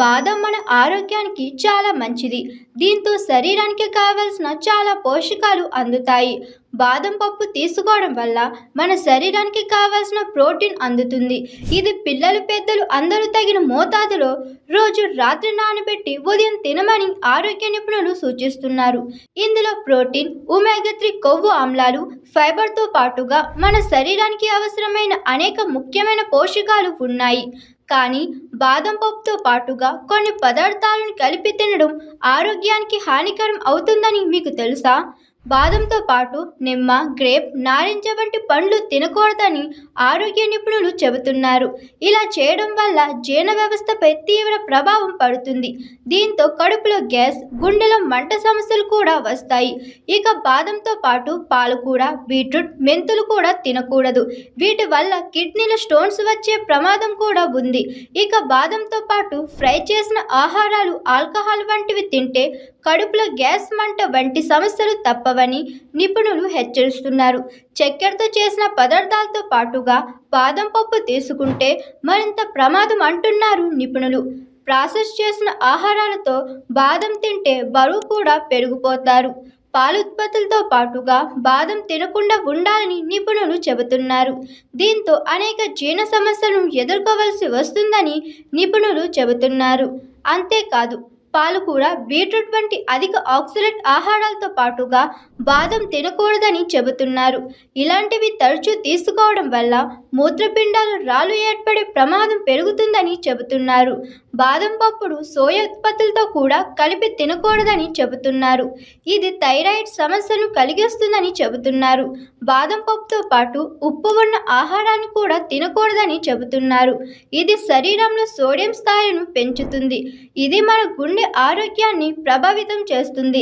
బాదం మన ఆరోగ్యానికి చాలా మంచిది. దీంతో శరీరానికి కావలసిన చాలా పోషకాలు అందుతాయి. బాదం పప్పు తీసుకోవడం వల్ల మన శరీరానికి కావలసిన ప్రోటీన్ అందుతుంది. ఇది పిల్లలు పెద్దలు అందరూ తగిన మోతాదులో రోజు రాత్రి నానబెట్టి ఉదయం తినమని ఆరోగ్య నిపుణులు సూచిస్తున్నారు. ఇందులో ప్రోటీన్, ఒమేగా 3 కొవ్వు ఆమ్లాలు, ఫైబర్తో పాటుగా మన శరీరానికి అవసరమైన అనేక ముఖ్యమైన పోషకాలు ఉన్నాయి. కానీ బాదం పప్పుతో పాటుగా కొన్ని పదార్థాలను కలిపి తినడం ఆరోగ్యానికి హానికరం అవుతుందని మీకు తెలుసా? బాదంతో పాటు నిమ్మ, గ్రేప్, నారింజ వంటి పండ్లు తినకూడదని ఆరోగ్య నిపుణులు చెబుతున్నారు. ఇలా చేయడం వల్ల జీర్ణ వ్యవస్థపై తీవ్ర ప్రభావం పడుతుంది. దీంతో కడుపులో గ్యాస్, గుండెలో మంట సమస్యలు కూడా వస్తాయి. ఇక బాదంతో పాటు పాలకూర, బీట్రూట్, మెంతులు కూడా తినకూడదు. వీటి వల్ల కిడ్నీలో స్టోన్స్ వచ్చే ప్రమాదం కూడా ఉంది. ఇక బాదంతో పాటు ఫ్రై చేసిన ఆహారాలు, ఆల్కహాల్ వంటివి తింటే కడుపులో గ్యాస్, మంట వంటి సమస్యలు తప్పవని నిపుణులు హెచ్చరిస్తున్నారు. చక్కెరతో చేసిన పదార్థాలతో పాటుగా బాదం పప్పు తీసుకుంటే మరింత ప్రమాదం అంటున్నారు నిపుణులు. ప్రాసెస్ చేసిన ఆహారాలతో బాదం తింటే బరువు కూడా పెరిగిపోతారు. పాల ఉత్పత్తులతో పాటుగా బాదం తినకుండా ఉండాలని నిపుణులు చెబుతున్నారు. దీంతో అనేక జీర్ణ సమస్యలను ఎదుర్కోవలసి వస్తుందని నిపుణులు చెబుతున్నారు. అంతేకాదు పాలకూర, బీట్రూట్ వంటి అధిక ఆక్సిడెంట్ ఆహారాలతో పాటుగా బాదం తినకూడదని చెబుతున్నారు. ఇలాంటివి తరచూ తీసుకోవడం వల్ల మూత్రపిండాలు రాళ్ళు ఏర్పడే ప్రమాదం పెరుగుతుందని చెబుతున్నారు. బాదం పప్పును సోయా ఉత్పత్తులతో కూడా కలిపి తినకూడదని చెబుతున్నారు. ఇది థైరాయిడ్ సమస్యను కలిగిస్తుందని చెబుతున్నారు. బాదం పప్పుతో పాటు ఉప్పు ఉన్న ఆహారాన్ని కూడా తినకూడదని చెబుతున్నారు. ఇది శరీరంలో సోడియం స్థాయిలను పెంచుతుంది. ఇది మన గుండె ఆరోగ్యాన్ని ప్రభావితం చేస్తుంది.